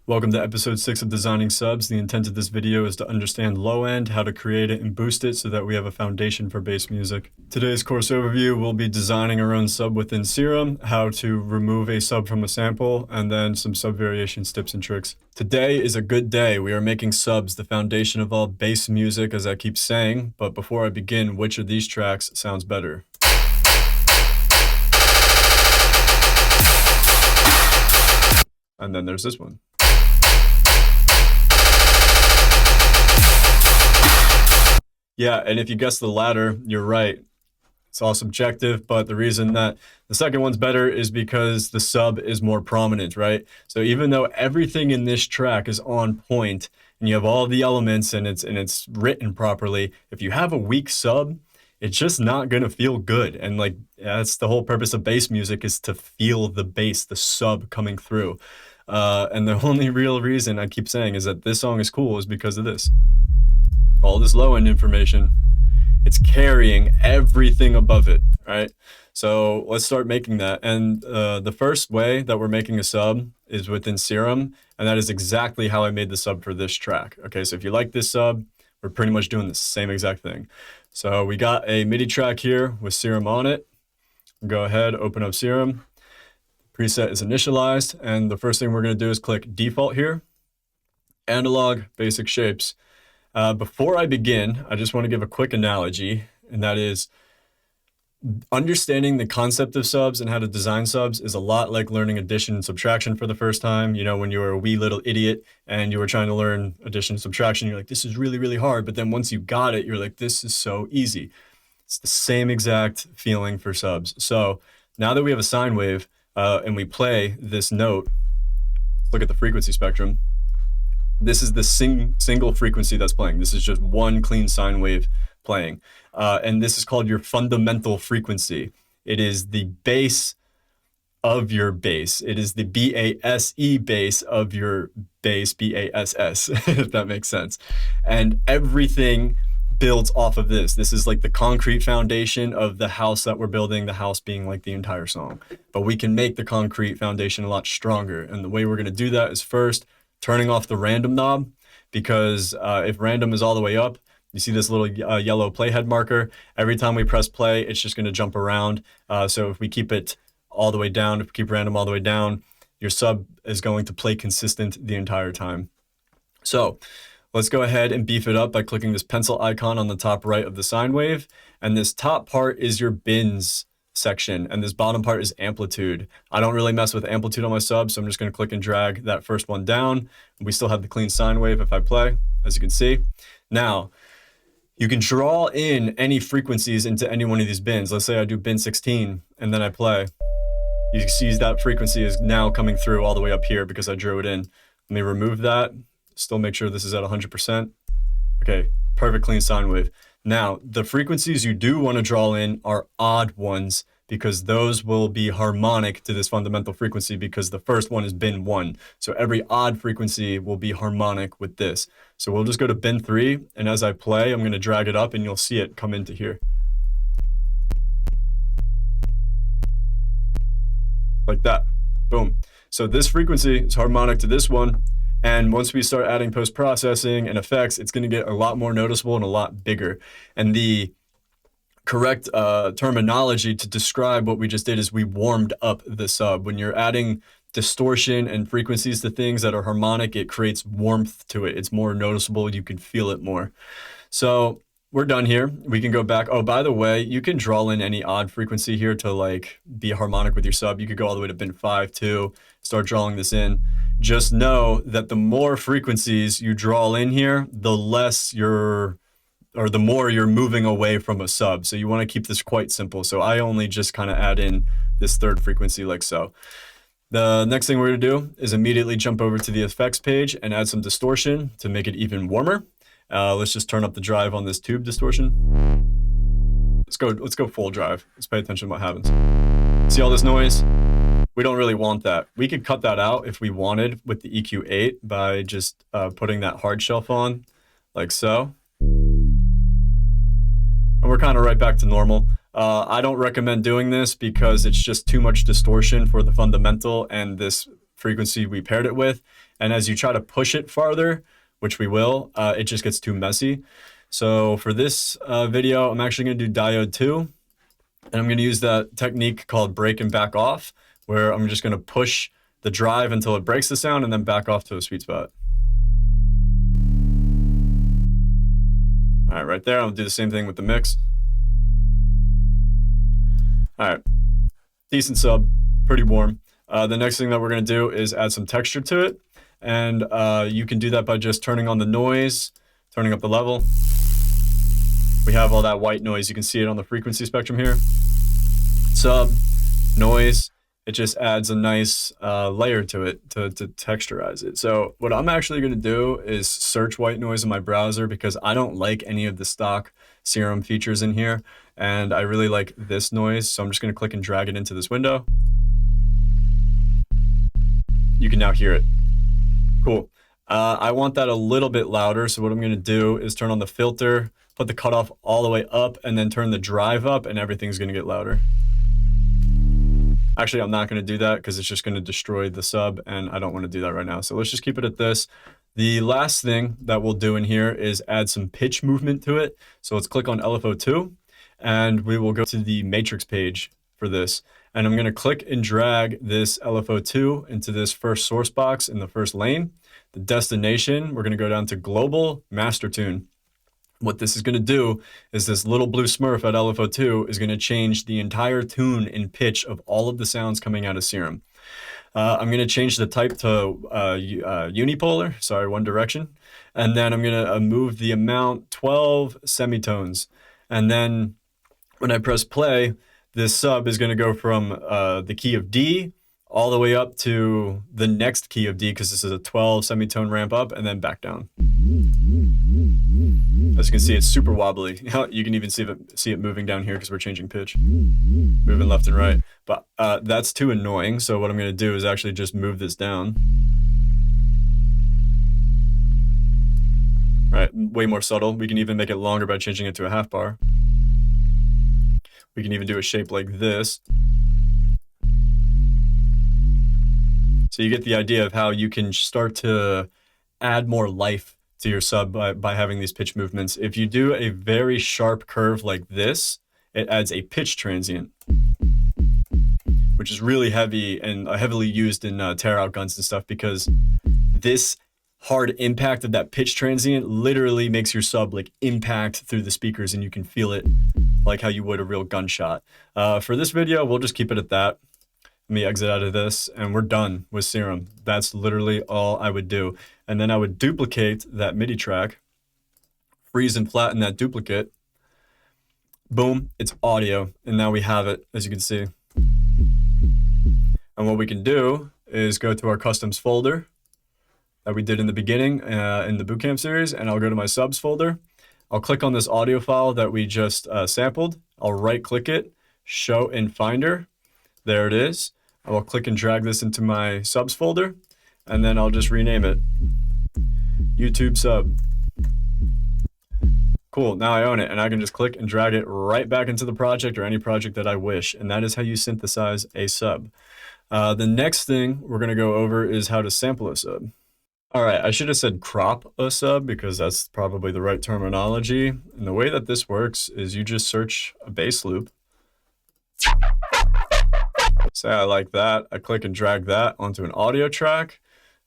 Welcome to episode 6 of Designing Subs. The intent of this video is to understand low end, how to create it and boost it so that we have a foundation for bass music. Today's course overview, we'll be designing our own sub within Serum, how to remove a sub from a sample, and then some sub variations, tips, and tricks. Today is a good day. We are making subs, the foundation of all bass music, as I keep saying. But before I begin, which of these tracks sounds better? And then there's this one. Yeah, and if you guess the latter, you're right. It's all subjective, but the reason that the second one's better is because the sub is more prominent, right? So even though everything in this track is on point and you have all the elements and it's written properly, if you have a weak sub, it's just not gonna feel good. And like, that's the whole purpose of bass music, is to feel the bass, the sub coming through. And the only real reason I keep saying is that this song is cool is because of this. All this low end information, it's carrying everything above it, right? So let's start making that. And the first way that we're making a sub is within Serum, and that is exactly how I made the sub for this track. Okay, so if you like this sub, we're pretty much doing the same exact thing. So we got a MIDI track here with Serum on it. Go ahead, open up Serum. Preset is initialized, and the first thing we're gonna do is click Default here. Analog, basic shapes. Before I begin, I just want to give a quick analogy, and that is understanding the concept of subs and how to design subs is a lot like learning addition and subtraction for the first time. You know, when you were a wee little idiot and you were trying to learn addition and subtraction, you're like, this is really, really hard. But then once you got it, you're like, this is so easy. It's the same exact feeling for subs. So now that we have a sine wave and we play this note, look at the frequency spectrum. This is the single frequency that's playing. This is just one clean sine wave playing. And this is called your fundamental frequency. It is the bass of your bass. It is the B-A-S-E bass of your bass, B-A-S-S, if that makes sense. And everything builds off of this. This is like the concrete foundation of the house that we're building, the house being like the entire song. But we can make the concrete foundation a lot stronger. And the way we're gonna do that is first, turning off the random knob, because if random is all the way up, you see this little yellow playhead marker. Every time we press play, it's just going to jump around. So if we keep it all the way down, if we keep random all the way down, your sub is going to play consistent the entire time. So let's go ahead and beef it up by clicking this pencil icon on the top right of the sine wave. And this top part is your bins section, and this bottom part is amplitude. I don't really mess with amplitude on my sub, so I'm just going to click and drag that first one down. We still have the clean sine wave if I play, as you can see. Now, you can draw in any frequencies into any one of these bins. Let's say I do bin 16 and then I play. You can see that frequency is now coming through all the way up here because I drew it in. Let me remove that. Still make sure this is at 100%. Okay, perfect clean sine wave. Now, the frequencies you do want to draw in are odd ones, because those will be harmonic to this fundamental frequency, because the first one is bin 1. So every odd frequency will be harmonic with this. So we'll just go to bin 3, and as I play, I'm going to drag it up and you'll see it come into here. Like that. Boom. So this frequency is harmonic to this one. And once we start adding post-processing and effects, it's going to get a lot more noticeable and a lot bigger. And the correct terminology to describe what we just did is we warmed up the sub. When you're adding distortion and frequencies to things that are harmonic, it creates warmth to it. It's more noticeable. You can feel it more. So we're done here. We can go back. Oh, by the way, you can draw in any odd frequency here to like be harmonic with your sub. You could go all the way to bin 5 too, start drawing this in. Just know that the more frequencies you draw in here, the less the more you're moving away from a sub. So you want to keep this quite simple. So I only just kind of add in this third frequency like so. The next thing we're going to do is immediately jump over to the effects page and add some distortion to make it even warmer. Let's just turn up the drive on this tube distortion. Let's go full drive. Let's pay attention to what happens. See all this noise? We don't really want that. We could cut that out if we wanted with the EQ8 by just putting that hard shelf on like so. And we're kind of right back to normal. I don't recommend doing this because it's just too much distortion for the fundamental and this frequency we paired it with. And as you try to push it farther, which we will, it just gets too messy. So for this video, I'm actually going to do diode 2. And I'm going to use that technique called break and back off, where I'm just going to push the drive until it breaks the sound and then back off to a sweet spot. All right, right there. I'll do the same thing with the mix. All right, decent sub, pretty warm. The next thing that we're going to do is add some texture to it. And you can do that by just turning on the noise, turning up the level. We have all that white noise. You can see it on the frequency spectrum here. Sub, noise, it just adds a nice layer to it to texturize it. So what I'm actually going to do is search white noise in my browser because I don't like any of the stock Serum features in here. And I really like this noise. So I'm just going to click and drag it into this window. You can now hear it. Cool. I want that a little bit louder. So what I'm going to do is turn on the filter, put the cutoff all the way up, and then turn the drive up, and everything's going to get louder. Actually, I'm not going to do that because it's just going to destroy the sub, and I don't want to do that right now. So let's just keep it at this. The last thing that we'll do in here is add some pitch movement to it. So let's click on LFO2, and we will go to the matrix page for this. And I'm going to click and drag this LFO2 into this first source box in the first lane. The destination, we're going to go down to Global Master Tune. What this is going to do is this little blue smurf at LFO2 is going to change the entire tune and pitch of all of the sounds coming out of Serum. I'm going to change the type to unipolar, sorry, one direction. And then I'm going to move the amount 12 semitones. And then when I press play, this sub is going to go from the key of D all the way up to the next key of D, because this is a 12 semitone ramp up, and then back down. As you can see, it's super wobbly. You can even see it moving down here because we're changing pitch, moving left and right. But that's too annoying. So what I'm going to do is actually just move this down. Right, way more subtle. We can even make it longer by changing it to a half bar. We can even do a shape like this. So you get the idea of how you can start to add more life to your sub by having these pitch movements. If you do a very sharp curve like this, it adds a pitch transient, which is really heavy and heavily used in tear out guns and stuff, because this hard impact of that pitch transient literally makes your sub like impact through the speakers, and you can feel it like how you would a real gunshot. For this video, we'll just keep it at that. Let me exit out of this, and we're done with Serum. That's literally all I would do. And then I would duplicate that MIDI track, freeze and flatten that duplicate. Boom, it's audio. And now we have it, as you can see. And what we can do is go to our customs folder that we did in the beginning in the bootcamp series, and I'll go to my subs folder. I'll click on this audio file that we just sampled. I'll right click it, show in Finder. There it is. I will click and drag this into my subs folder, and then I'll just rename it YouTube sub. Cool, now I own it, and I can just click and drag it right back into the project or any project that I wish, and that is how you synthesize a sub. The next thing we're going to go over is how to sample a sub. All right, I should have said crop a sub because that's probably the right terminology. And the way that this works is you just search a bass loop. Say I like that. I click and drag that onto an audio track.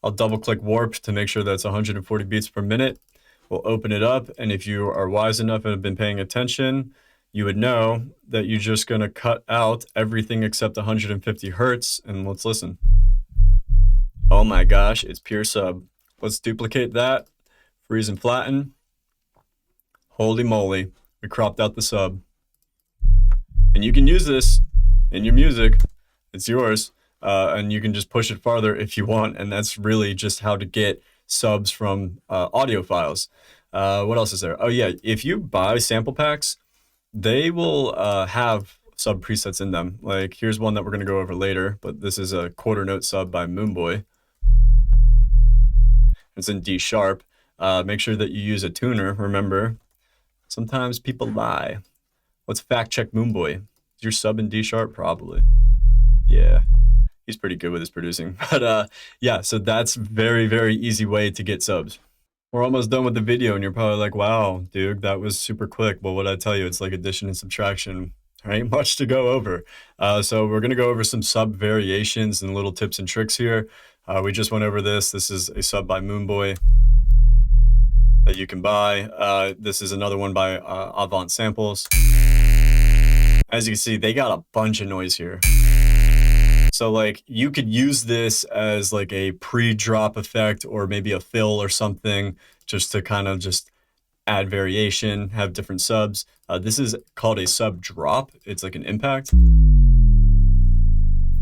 I'll double click warp to make sure that's 140 beats per minute. We'll open it up, and if you are wise enough and have been paying attention, you would know that you're just going to cut out everything except 150 hertz, and let's listen. Oh my gosh, it's pure sub. Let's duplicate that, freeze and flatten. Holy moly, we cropped out the sub. And you can use this in your music. It's yours, and you can just push it farther if you want, and that's really just how to get subs from audio files. What else is there? Oh yeah, if you buy sample packs, they will have sub presets in them. Like here's one that we're going to go over later, but this is a quarter note sub by Moonboy. It's in D sharp. Make sure that you use a tuner. Remember, sometimes people lie. Let's fact check Moonboy. Is your sub in D sharp? Probably. Yeah. He's pretty good with his producing. But yeah, so that's very, very easy way to get subs. We're almost done with the video and you're probably like, wow, dude, that was super quick. Well, what I tell you, it's like addition and subtraction. There ain't much to go over. So we're going to go over some sub variations and little tips and tricks here. We just went over this. This is a sub by Moonboy that you can buy. This is another one by Avant Samples. As you can see, they got a bunch of noise here. So like you could use this as like a pre-drop effect or maybe a fill or something just to kind of just add variation, have different subs. This is called a sub drop. It's like an impact. You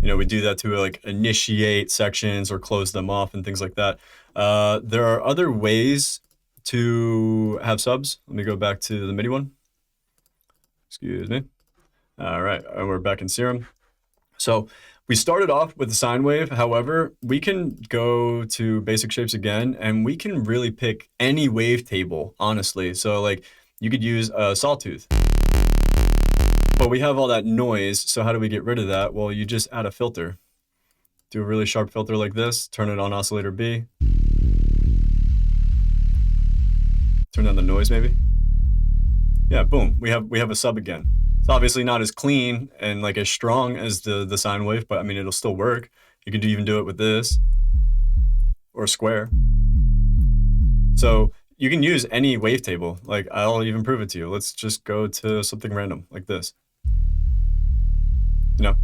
know, we do that to like initiate sections or close them off and things like that. There are other ways to have subs. Let me go back to the MIDI one. Excuse me. All right, and we're back in Serum. So we started off with the sine wave. However, we can go to basic shapes again, and we can really pick any wavetable, honestly. So like you could use a sawtooth. But we have all that noise, so how do we get rid of that? Well, you just add a filter. Do a really sharp filter like this, turn it on oscillator B. Turn down the noise maybe. Yeah, boom, we have a sub again. It's obviously not as clean and like as strong as the sine wave, but I mean, it'll still work. You could even do it with this or square. So you can use any wavetable. Like I'll even prove it to you. Let's just go to something random like this. You know,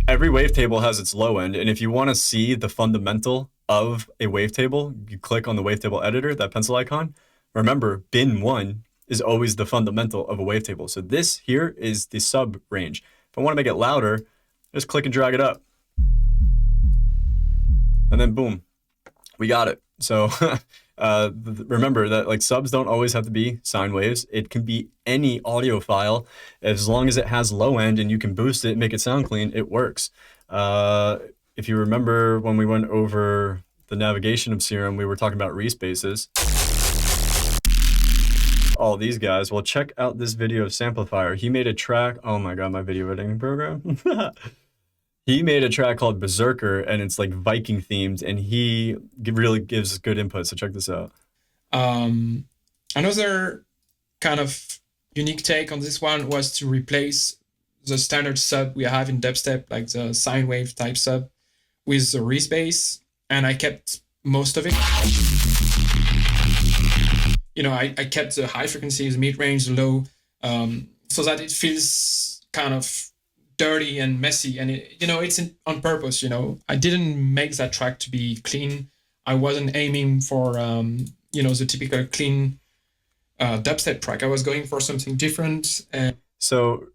every wavetable has its low end. And if you want to see the fundamental of a wavetable, you click on the wavetable editor, that pencil icon. Remember, bin 1 is always the fundamental of a wavetable. So this here is the sub range. If I want to make it louder, just click and drag it up. And then boom, we got it. So remember that like subs don't always have to be sine waves. It can be any audio file. As long as it has low end and you can boost it, make it sound clean, it works. If you remember when we went over the navigation of Serum, we were talking about respaces. All these guys. Well, check out this video of Samplifier. He made a track. Oh my god, my video editing program. He made a track called Berserker, and it's like Viking themed, and he really gives good input. So check this out. Another kind of unique take on this one was to replace the standard sub we have in dubstep, like the sine wave type sub, with the respace, and I kept most of it. You know, I kept the high frequencies, mid-range, low, so that it feels kind of dirty and messy. And, it's on purpose, I didn't make that track to be clean. I wasn't aiming for, the typical clean dubstep track. I was going for something different. So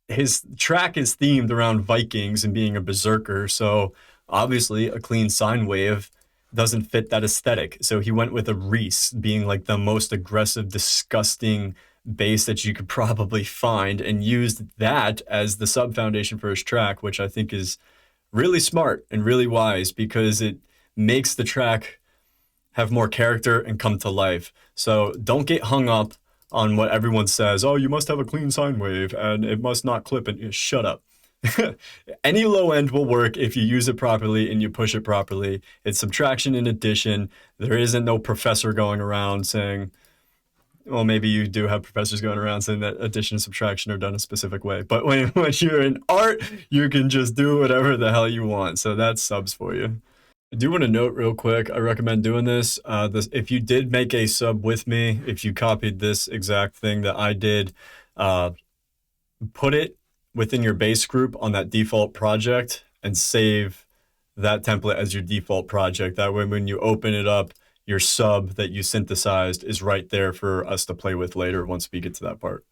his track is themed around Vikings and being a berserker. So obviously a clean sine wave doesn't fit that aesthetic. So he went with a Reese being like the most aggressive, disgusting bass that you could probably find, and used that as the sub foundation for his track, which I think is really smart and really wise because it makes the track have more character and come to life. So don't get hung up on what everyone says. Oh, you must have a clean sine wave and it must not clip, and shut up. Any low end will work if you use it properly and you push it properly. It's subtraction and addition. There isn't no professor going around saying, well, maybe you do have professors going around saying that addition and subtraction are done a specific way. But when you're in art, you can just do whatever the hell you want. So that's subs for you. I do want to note real quick, I recommend doing this. If you did make a sub with me, if you copied this exact thing that I did, put it within your base group on that default project and save that template as your default project. That way, when you open it up, your sub that you synthesized is right there for us to play with later once we get to that part.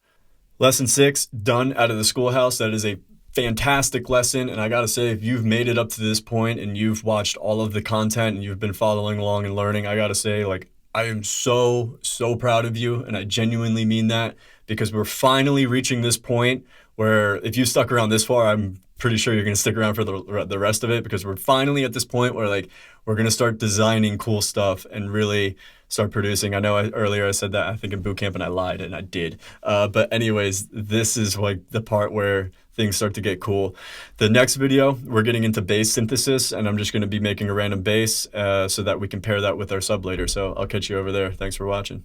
Lesson 6, done out of the schoolhouse. That is a fantastic lesson. And I gotta say, if you've made it up to this point and you've watched all of the content and you've been following along and learning, I gotta say, like, I am so proud of you. And I genuinely mean that, because we're finally reaching this point where if you stuck around this far, I'm pretty sure you're going to stick around for the rest of it, because we're finally at this point where like we're going to start designing cool stuff and really start producing. I know earlier I said that I think in boot camp, and I lied, and I did. But anyways, this is like the part where things start to get cool. The next video, we're getting into bass synthesis, and I'm just going to be making a random bass so that we can pair that with our sub later. So I'll catch you over there. Thanks for watching.